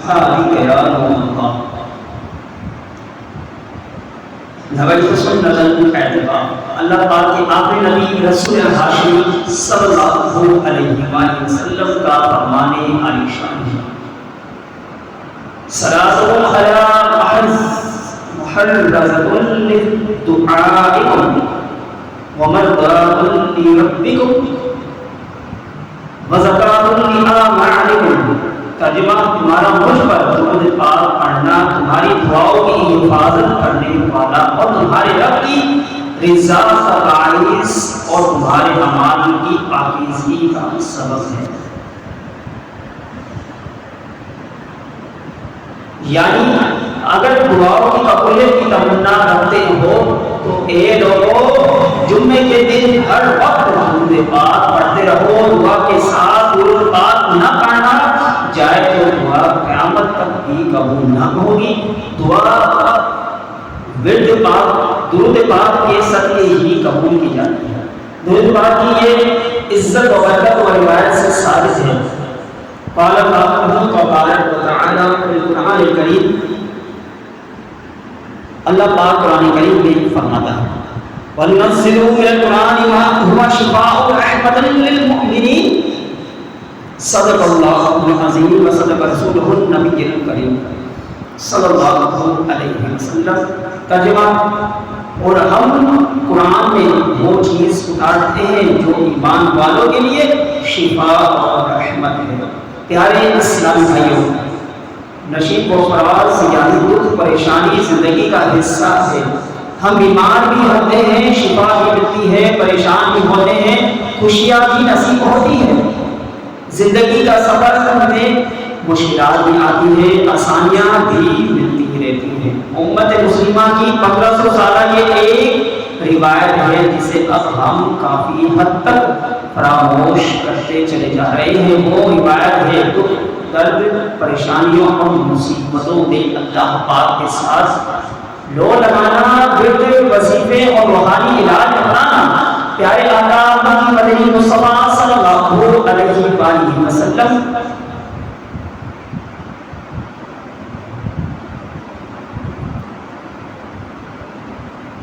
حالی یا اللہ نویت سنت اعتبار اللہ پاک کے آخری نبی رسول ہاشمی صلی اللہ علیہ وآلہ وسلم کا فرمان عالی شان ہے صلاۃ علی محرزۃ للدعاء ومرضاۃ لربکم وزکاۃ لأعمالکم ترجمہ تمہارا مجھ پر درود پاک پڑھنا تمہاری دعاؤں کی حفاظت کرنے والا اور تمہارے رب کی رضا کا باعث اور تمہارے اعمال کی پاکیزگی کا سبب ہے۔ یعنی اگر دعاؤں کی قبولیت کی تمنا رکھتے ہو تو اے لوگوں جمعے کے دن ہر وقت درود پاک پڑھتے رہو۔ دعا کے ساتھ درود پاک نہ پڑھنا جائے تو دعا قیامت تک بھی قبول نہ ہوگی۔ دعا ورد پاک درود پاک کے صدقے ہی قبول کی جاتی ہے۔ درود پاک کی یہ عزت و برکت و روایت سے ثابت ہے۔ قال اللہ تبارک و تعالی فی القرآن الکریم اللہ پاک قرآن کریم میں فرماتا ہے وَنُنَزِّلُ مِنَ الْقُرْآنِ مَا هُوَ شِفَاءٌ وَرَحْمَةٌ لِّلْمُؤْمِنِينَ صدق اللہ العظیم وصدق رسولہ النبی الکریم صلی اللہ علیہ وسلم۔ ترجمہ اور ہم قرآن میں وہ چیز اتارتے ہیں جو ایمان والوں کے لیے شفا اور رحمت ہے۔ پیارے اسلامی بھائیوں، نشیب و فراز یعنی دکھ پریشانی زندگی کا حصہ ہے۔ ہم بیمار بھی ہوتے ہیں، شفا بھی ملتی ہے، پریشان بھی ہوتے ہیں، خوشیاں بھی نصیب ہوتی ہیں۔ زندگی کا سفر میں مشکلات بھی آتی ہیں، آسانیاں بھی ملتی رہتی ہیں۔ امت مسلمہ کی 1500 سالہ یہ ایک روایت ہے جسے اب ہم کافی حد تک فراموش کرتے چلے جا رہے ہیں۔ وہ روایت ہے دکھ درد پریشانیوں اور مصیبتوں میں اللہ پاک کے ساتھ لو لگانا، ورد وظیفے اور روحانی علاج اپنانا۔ پیارے آقا مکی مدنی مصطفیٰ صلی اللہ علیہ وآلہ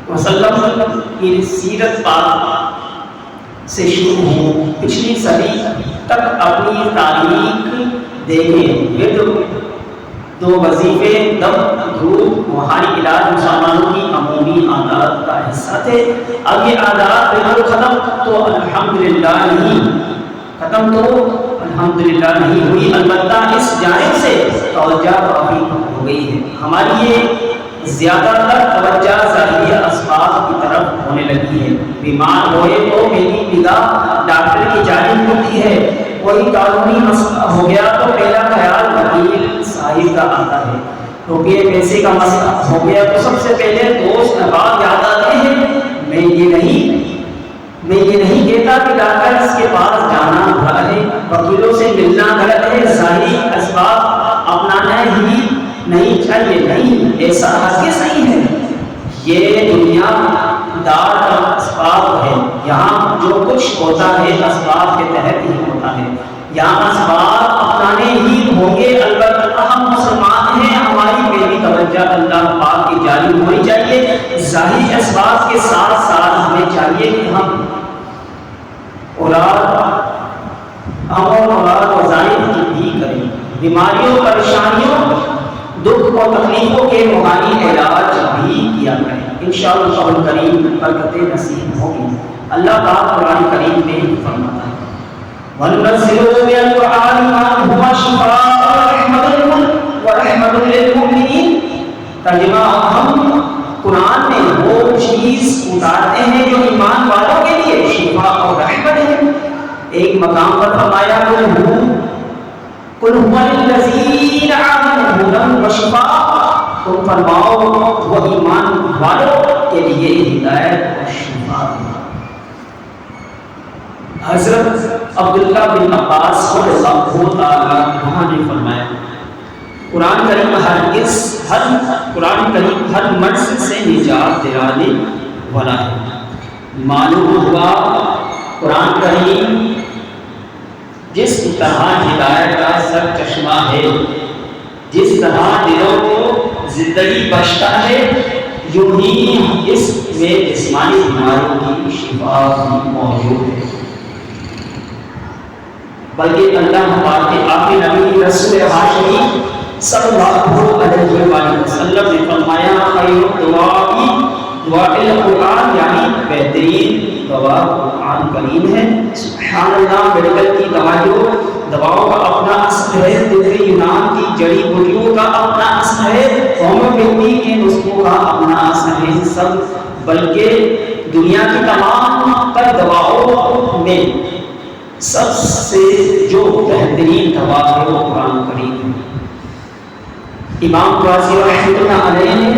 وسلم کی سیرت پاک سے شروع ہو پچھلی صدی تک اپنی تاریخ دیکھیں۔ یہ دو وظیفے دم دھوپ روحانی علاج مسلمانوں کی عمومی عادات کا حصہ تھے۔ اب یہ عادات بالکل الحمدللہ نہیں ہوئی، البتہ اس جانب سے توجہ کافی ہو گئی ہے۔ ہماری یہ زیادہ تر توجہ ظاہری اسباب کی طرف ہونے لگی ہے۔ بیمار ہوئے تو میری نگاہ ڈاکٹر کی جانب ہوتی ہے، کوئی قانونی مسئلہ ہو گیا تو میرا خیال وکیل صاحب کا آتا ہے، روپیے پیسے کا مسئلہ ہو گیا تو سب سے پہلے دوست احباب یاد آتے ہیں۔ میں یہ نہیں کہتا کہ ڈاکٹر اس کے پاس جانا غلط ہے، وکیلوں سے ملنا غلط ہے، ظاہری اسباب اپنانا ہی نہیں چاہیے، نہیں، ایسا ہرگز نہیں ہے۔ یہ دنیا دار کا اسباب ہے، یہاں جو کچھ ہوتا ہے اسباب کے تحت ہی ہوتا ہے، یہاں اسباب اپنانے ہی ہوں گے۔ البتہ ہم مسلمان ہیں، ہماری پہلی توجہ اللہ پاک کی جانب ہونی چاہیے۔ ظاہری اسباب کے ساتھ ساتھ ہمیں چاہیے کہ ہم اولاد وظائف کی بھی کریں، بیماریوں پریشانیوں دکھ اور تکلیفوں کے روحانی علاج بھی کیا کریں۔ انشاءاللہ قول کریم برکتیں نصیب ہوگی۔ اللہ پاک قرآن کریم میں فرماتا ہے وَنُنَزِّلُ مِنَ الْقُرْآنِ مَا هُوَ شِفَاءٌ وَرَحْمَةٌ لِّلْمُؤْمِنِينَ۔ ترجمہ ہم قرآن میں وہ چیز اتارتے ہیں جو ایمان والوں کے لیے شفا اور رحمت ہے۔ ایک مقام پر فرمایا قُلْ هُوَ لِلَّذِينَ آمَنُوا هُدًى وَشِفَاءٌ، تم فرماؤ وہ ایمان والوں کے لیے ہدایت اور شفا ہے۔ حضرت عبداللہ بن عباس رضی اللہ تعالیٰ عنہ نے فرمایا قرآن کریم ہر مرض سے نجات دلانے والا ہے۔ معلوم ہوا قرآن کریم جس طرح ہدایت کا سر چشمہ ہے، جس طرح دلوں کو زندگی بخشتا ہے، یوں ہی اس میں جسمانی بیماریوں کی شفا بھی موجود ہے۔ بلکہ اللہ پاک کے آخری نبی رسول ہاشمی صلی اللہ علیہ وآلہ وسلم نے فرمایا خیر دعا القرآن، یعنی بہترین دوا قرآن کریم ہے۔ سبحان اللہ، میڈیکل کی دواؤں کا اپنا اثر ہے، طب یونان کی جڑی بوٹیوں کا اپنا اثر ہے، ہومیوپیتھی کے نسخوں کا اپنا اثر ہے سب، بلکہ دنیا کی تمام تر دواؤں میں سب سے جو بہترین دوا ہے وہ قرآن کریم ہے۔ امام رازی رحمۃ اللہ علیہ نے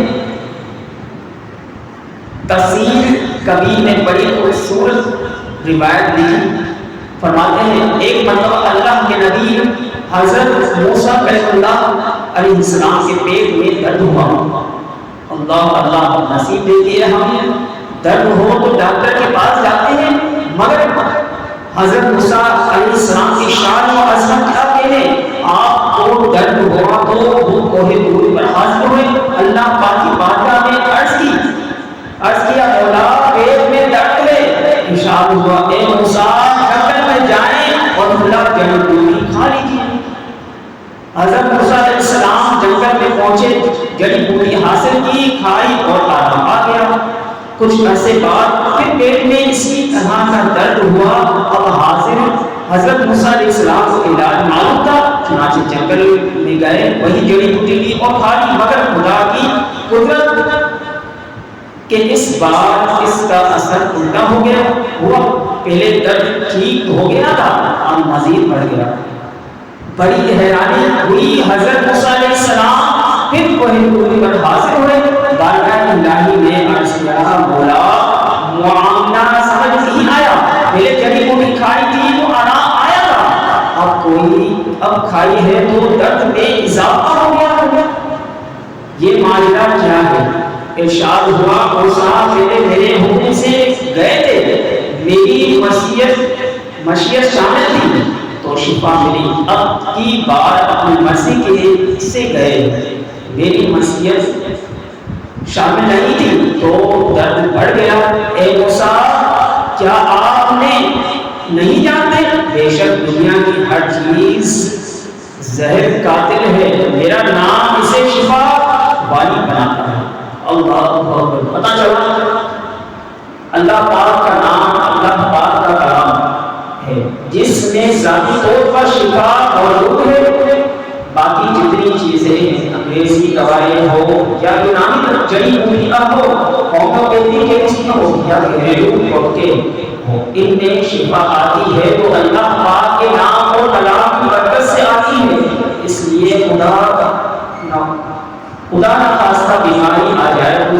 تفسیر کبیر میں بڑی خوبصورت روایت لکھی، فرماتے ہیں ایک مرتبہ اللہ کے نبی حضرت موسیٰ کلیم اللہ علیہ السلام کے پیٹ میں درد ہوا۔ اللہ نصیب دیکھیے، ہم درد ہو تو ڈاکٹر کے پاس جاتے ہیں، مگر حضرت موسیٰ علیہ السلام کی شان و عظمت کیا کہنے، آپ کو درد ہوا تو وہ کوہ طور پر حاضر ہوئے، اللہ پاک کی بارگاہ میں عرض کیا مولا پیٹ میں درد ہے، ارشاد ہوا اے موسیٰ جنگل میں جائیں اور اللہ جڑی بوٹی کھا لیجیے۔ حضرت موسیٰ علیہ السلام جنگل میں پہنچے، جڑی بوٹی حاصل کی، کھائی اور آرام آ گیا۔ کچھ عرصے بعد پھر پیٹ میں اسی طرح کا درد ہوا، اب حاضر حضرت موسیٰ علیہ السلام کو علاج معلوم تھا، چنانچہ جنگل میں گئے، وہی جڑی بوٹی لی اور کھا لی، مگر خدا کی قدرت کہ اس بار اس کا اثر الٹا ہو گیا، ہوا پہلے درد ٹھیک ہو گیا تھا، اب مزید بڑھ گیا۔ بڑی حیرانی ہوئی، حضرت موسیٰ علیہ السلام پھر کوہ طور پر حاضر ہوئے، بارگاہ الہی میں عرض کیا مولا معاملہ سمجھ نہیں آیا، پہلے جڑی بوٹی کھائی تھی تو آرام آیا تھا، اب کھائی ہے تو درد میں اضافہ ہو گیا، یہ معاملہ کیا ہے؟ ارشاد ہوا موسیٰ پہلے میرے حکم سے گئے تھے، میری مشیت شامل تھی تو شفا ملی، اب کی بار اپنی مرضی کے سے گئے، میری مشیت شامل نہیں تھی تو درد بڑھ گیا۔ اے موسیٰ کیا آپ نے نہیں جانتے بے شک دنیا کی ہر چیز زہر قاتل ہے، میرا نام اسے شفا والی بناتا ہے۔ اللہ اکبر، پتہ چلا اللہ پاک کا نام اللہ پاک کا کلام ہے جس میں ذاتی طور پر شفا موجود ہے، باقی جتنی چیزیں ہیں انگریزی دوائیں ہو یا یونانی جڑی بوٹیاں ہو، ہومیوپیتھی کے نسخے ہو یا گھریلو ٹوٹکے ہو، ان میں شفا آتی ہے تو اللہ پاک کے نام اور کلام کی برکت سے آتی ہے۔ اس لیے خدا نہ خواستہ بیماری آ جائے تو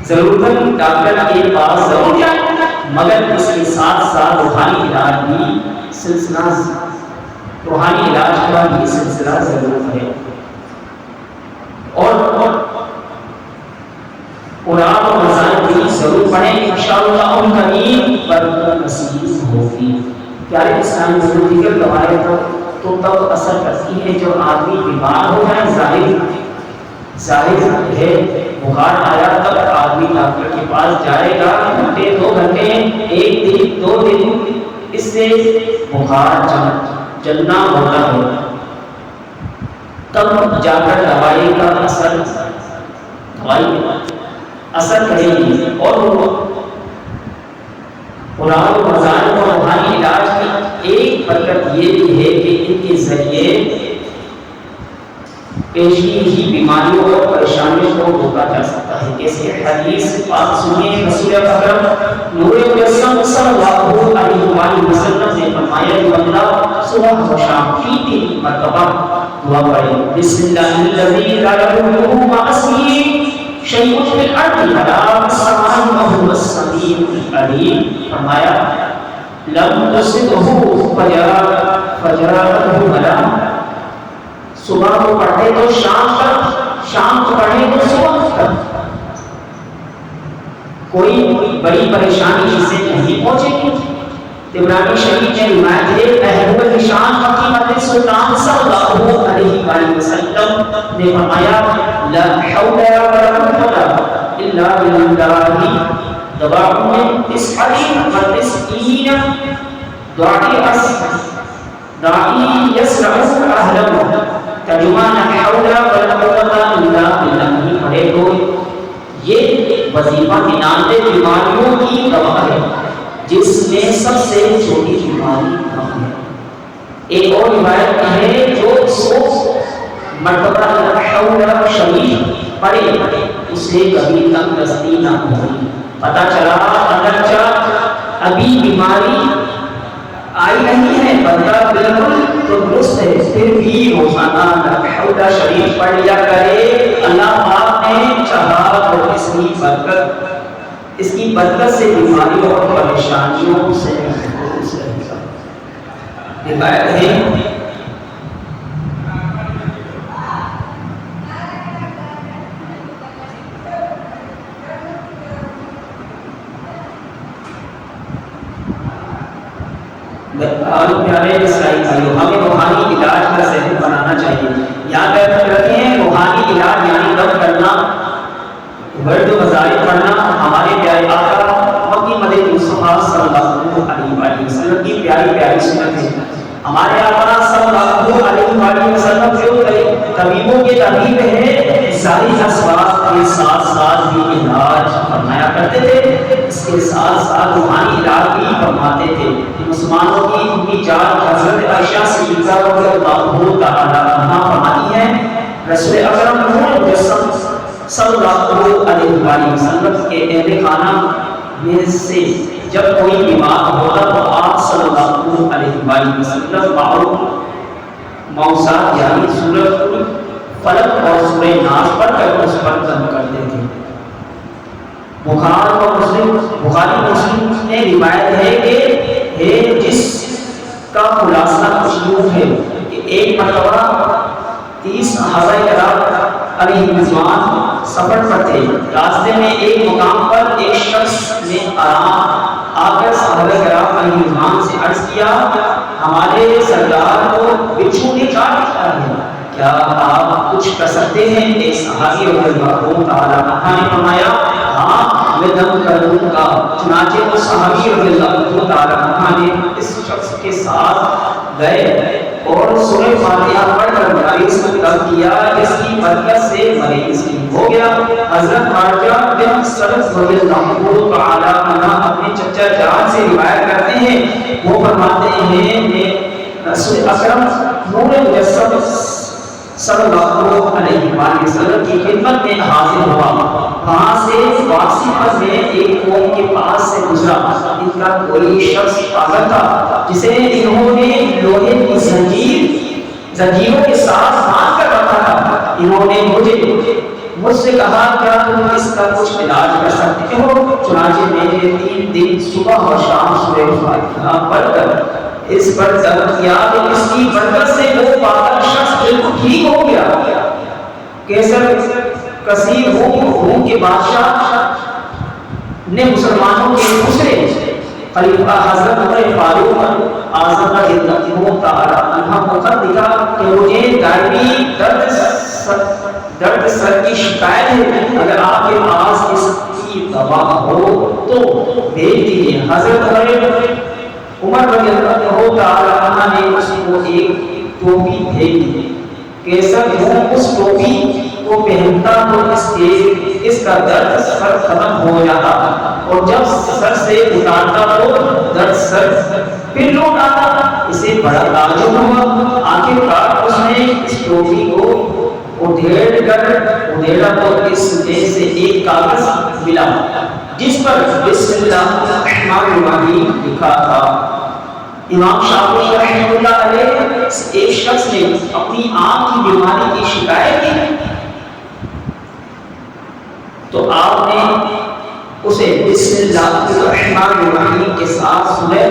ضرورت ڈاکٹر کے پاس ضرور جائے، مگر اس کے ساتھ ساتھ روحانی علاج کا بھی سلسلہ ضرور ہے، اور قرآن اور مذاہب بھی ضرور پڑھیں، انشاءاللہ ان کریم برکت نصیب ہوگی۔ پیارے اسلامی ضرور دیگر دوائیں تو تب اثر کرتی ہے جو آدمی بیمار ہو جائے، ظاہر ہے بخار آیا تب آدمی ڈاکٹر کے پاس جائے گا، گھنٹے 2 گھنٹے 1 دن 2 دن اس سے بخار چلنا ہوتا ہے، تب جا کر دوائی کا اثر کرے گی۔ اور قرآن و مذاہب اور روحانی علاج کی ایک برکت یہ بھی ہے کہ ان کے ذریعے پیشگی ہی بیماریوں اور پریشانیوں کو روکا جا سکتا ہے۔ جیسے حدیث پاک سنیے، رسول اکرم نور مجسم صلی اللہ علیہ وآلہ وسلم نے فرمایا جو بندہ صبح و شام 3 مرتبہ دعا پڑھے، بسم اللہ الذی لا یضر مع اسمہ شیء فی الارض ولا فی السماء وهو السمیع العلیم، فرمایا لم تصبه فجاءته بلا، صبح کو پڑھے تو شام تک، شام کو پڑھے تو صبح تک، کوئی بڑی پریشانی اسے نہیں پہنچے گی۔ طبرانی شریف میں روایت ہے محبوب نشان فقیہ سلطان صلی اللہ علیہ وآلہ وسلم نے فرمایا لا حول ولا قوة الا باللہ دعاؤں تسعین و تسعین داعی یسرع اہلہ ترجمہ لا حول ولا قوة الا باللہ پڑھے تو یہ وظیفہ 99 بیماریوں کی دوا ہے جس میں سب سے چھوٹی بیماری غم ہے۔ ایک اور روایت ہے جو 100 مرتبہ لا حول شریف پڑھے اسے کبھی تنگدستی نہ ہوئی۔ پتہ چلا اگرچہ ابھی بیماری آئی نہیں ہے، بندہ بالکل تندرست ہے، پھر بھی روزانہ لا حول شریف پڑھ لیا کرے۔ اللہ پاک نے چاہا تو اس کی برکت سے بیماریوں اور پریشانیوں سے محفوظ رہے گا۔ روایت ہے پیارے اسرائیل بھائیوں، ہمیں روحانی علاج کا ذہن بنانا چاہیے۔ یاد رکھیں روحانی علاج یعنی دم کرنا، ورد وظائف پڑھنا ہمارے پیارے آقا مکی مدینہ مصطفیٰ صلی اللہ علیہ وسلم کی پیاری پیاری سنت ہے۔ ہمارے آقا صلی اللہ علیہ وسلم جو طبیبوں کے طبیب ہیں، ساری اسباب کے ساتھ ساتھ بھی علاج فرمایا کرتے تھے، اس کے ساتھ ساتھ روحانی علاج بھی فرماتے تھے۔ مسلمانوں کی ان کی جان حضرت عائشہ صدیقہ رضی اللہ تعالی عنہا فرماتی ہیں رسول اکرم نور مجسم صلی اللہ علیہ وسلم کے اہل خانہ میں سے جب کوئی بیمار ہوتا تو آپ صلی اللہ علیہ وسلم موضوعات یعنی سورۃ فلق اور سورہ ناس پڑھ کر اس پر دم کرتے تھے۔ بخاری مسلم میں روایت ہے کہ جس کا خلاصہ مشہور ہے کہ ایک مرتبہ 30 صحابہ علیہ رضوان سفر پر تھے، راستے میں ایک مقام پر ایک شخص نے آ کر صحابہ کرام علیہ رضوان سے عرض کیا ہمارے سردار کو بچھو نے کاٹ دیا ہے، کیا آپ کچھ کر سکتے ہیں؟ ایک صحابی رضی اللہ تعالی عنہ نے فرمایا ہاں میں دم کر دوں گا۔ چنانچہ وہ صحابی رضی اللہ تعالی عنہ نے اس شخص کے ساتھ گئے اور سورہ فاتحہ پڑھ کر مریض کو دم کیا، جس کی برکت سے مریض ٹھیک ہو گیا۔ حضرت خارجہ بن سرد رضی اللہ تعالی عنہ اپنے چچا جان سے روایت کرتے ہیں، وہ فرماتے ہیں میں رسول اکرم نور مجسم صلی اللہ علیہ وسلم کی خدمت میں حاضر ہوا، وہاں سے واپسی پر میں ایک قوم کے پاس سے گزرا، ان کا کوئی شخص پاگل تھا جسے انہوں نے لوہے کی زنجیروں کے ساتھ باندھ کر رکھا تھا۔ انہوں نے مجھ سے کہا کیا تم اس کا کچھ علاج کر سکتے ہو؟ چنانچہ میں نے 3 دن صبح اور شام سورہ فاتحہ پڑھ کر اس پر دم کیا تو اس کی برکت سے وہ پاگل شخص بالکل ٹھیک ہو گیا۔ کیسر کثیر روم کے بادشاہ نے مسلمانوں کے دوسرے خلیفہ حضرت عمر فاروق اعظم رضی اللہ تعالی عنہ کو خط لکھا کہ مجھے دائمی درد سر کی شکایت ہے، اگر آپ کے پاس اس کی دوا ہو تو بھیج دیجیے۔ حضرت عمر رضی اللہ تعالی عنہ نے اس کو ایک ٹوپی بھیج دی۔ کیسر اس ٹوپی کو پہنتا تو اس کا درد سر ختم ہو جاتا، اور جب سر سے اتارتا تو درد سر پھر لوٹ آتا۔ اسے بڑا تعجب ہوا، آخرکار اس نے اس ٹوپی کو ادھیڑا تو اس میں سے ایک کاغذ ملا جس پر بسم اللہ الرحمن الرحیم لکھا تھا۔ امام شافعی رحمۃ اللہ علیہ ایک شخص نے اپنی آنکھ کی بیماری کی شکایت کی تو آپ نے اسے بسم اللہ الرحمن الرحیم کے ساتھ سورہ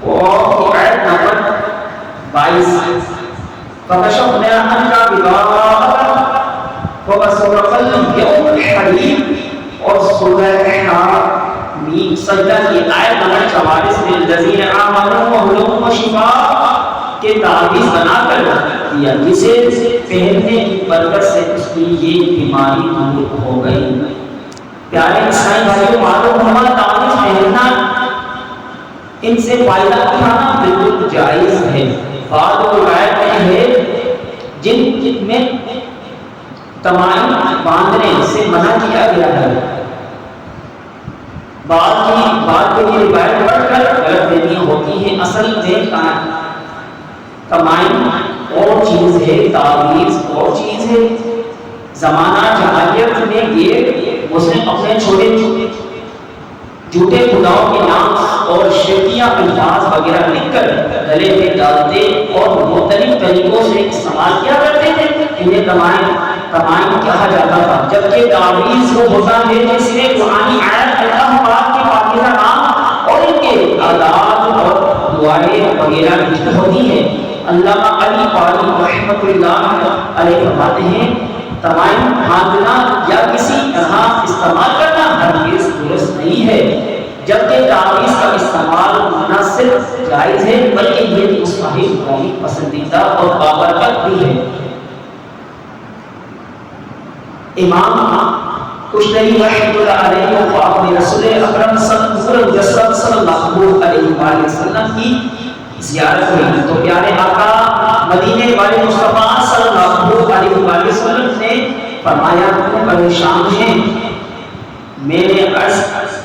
اور آیت نمبر 22 فَكَشَفْنَا عَنْكَ غِطَاءَكَ فَبَصَرَكَ الْيَوْمَ الْحَدِيدُ اور سورہ حامیم سجدہ کی آیت نمبر 44 میں الذین آمنوا وهدى وشفاء کے تعویذ بنا کر دیا، جسے پہننے کی برکت سے اس کی یہ بیماری دور ہو گئی۔ پیارے عیسائی بھائیوں، معلوم ہوا تعویذ پہننا، ان سے فائدہ اٹھانا بالکل جائز ہے۔ بعض روایت میں ہے جن میں تمائم باندھنے سے منع کیا گیا ہے، بعض کی یہ روایت پڑھ کر غلط فہمیاں ہوتی ہیں۔ اصل میں تمائم اور چیز ہے، تعویذ اور چیز ہے۔ زمانہ جاہلیت میں یہ مسلم اپنے چھوٹے جھوٹے خداؤں کے نام اور شرکیہ الفاظ وغیرہ لکھ کر گلے میں ڈالتے اور مختلف طریقوں سے استعمال کیا کرتے تھے۔ انہیں تمائم کہا جاتا تھا، جبکہ تعویذ وہ ہوتا ہے جس میں قرآنی آیت، اللہ پاک کے پاکیزہ نام اور ان کے آداب اور دعائیں وغیرہ لکھی ہوتی ہیں۔ علامہ علی قاری رحمۃ اللہ علیہ فرماتے ہیں، تمائم باندھنا یا کسی طرح استعمال کرنا ہرگز درست نہیں ہے، جبکہ تعویذ کا استعمال نہ صرف جائز ہے بلکہ یہ مستحب، قومی پسندیدہ اور بابرکت بھی ہے۔ امام کشمیری رحمۃ اللہ علیہ وفاق میں رسول اکرم صلی اللہ علیہ وسلم کی زیارت ہوئی تو پیارے آقا مدینے والے مصطفیٰ صلی اللہ علیہ وسلم نے فرمایا، تم پریشان ہیں؟ میں نے عرض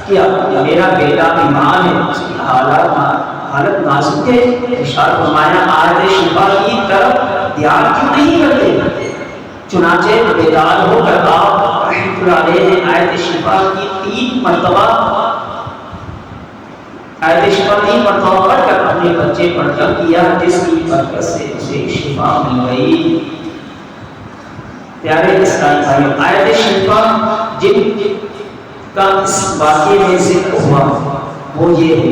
کیا میرا بیٹا بیمار ہے، اس کی حالت نازک ہے۔ ارشاد فرمایا، آیت شفا کی طرف دھیان کیوں نہیں کرتے؟ چنانچہ بیدار ہو کر آپ رحمۃ اللہ علیہ نے آیت شفا کی 3 مرتبہ پڑھ کر اپنے بچے پر جب کیا، جس کی برکت سے اسے شفا مل گئی۔ پیارے اسلامی بھائیوں، آیت شفا جن کا اس واقعے میں ذکر ہوا وہ یہ ہے،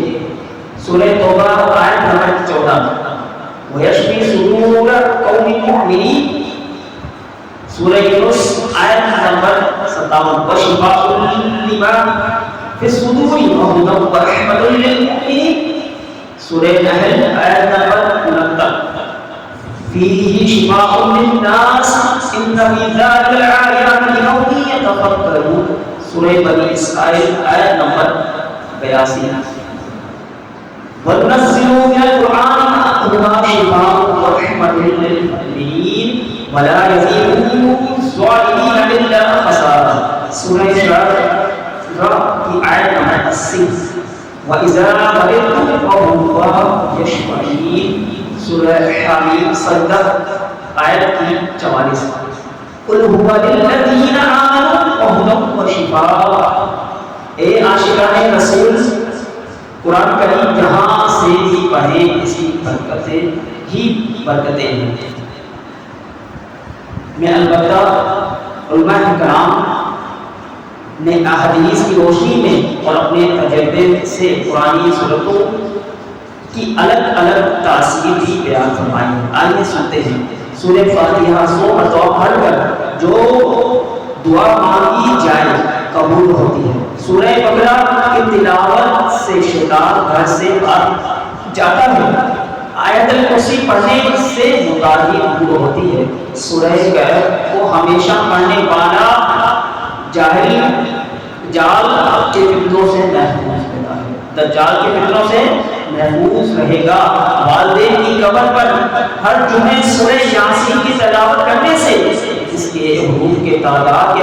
سورہ توبہ آیت نمبر 14، وَيَشْفِي صُدُورَ قَوْمٍ مُؤْمِنِينَ، سورہ یونس آیت نمبر 57، وَشِفَاءٌ لِمَا فِي الصُّدُورِ وَهُدًى وَرَحْمَةٌ لِّلْمُؤْمِنِينَ، سورہ نحل آیت نمبر 69، فِيهِ شِفَاءٌ لِّلنَّاسِ إِنَّ فِي ذَلِكَ لَآيَاتٍ لِقَوْمٍ يَتَفَكَّرُونَ، سورہ بنی اسرائیل آیت نمبر 82، وَنُنَزِّلُ مِنَ الْقُرْآنِ مَا هُوَ شِفَاءٌ وَرَحْمَةٌ لِّلْمُؤْمِنِينَ وَلَا يَزِيدُ الظَّالِمِينَ إِلَّا خَسَارًا، سورہ شعراء کی آیت نمبر 80، وَإِذَا مَرِضْتُ فَهُوَ يَشْفِينِ، سورہ حمیم سجدہ آیت کی 44، قُلْ هُوَ لِلَّذِينَ آمَنُوا وَهُدًى وَشِفَاءٌ، اے عاشقان رسول، قرآن کریم جہاں سے بھی پڑھیں اس کی برکتیں ہی برکتیں ہیں۔ میں البتہ علماء کرام نے احادیث کی روشنی میں اور اپنے تجربے سے قرآنی صورتوں کی الگ الگ تاثیر بھی بیان فرمائی ہے۔ آئیے سنتے ہیں۔ سورہ فاتحہ 100 مرتبہ پڑھ کر جو دعا مانگی جائے قبول ہوتی ہے۔ سورہ بقرہ کی تلاوت سے شیطان گھر سے باہر جاتا ہے۔ آیت الکرسی پڑھنے سے متعلق دور ہوتی ہے۔ سورہ کہف کو ہمیشہ پڑھنے والا جال کے فتنوں سے محفوظ رہتا ہے، دجال کے فتنوں سے محفوظ رہے گا۔ والدین کی قبر پر ہر جمعے سورہ یاسین کی تلاوت کرنے سے اس کے حروف کے تعداد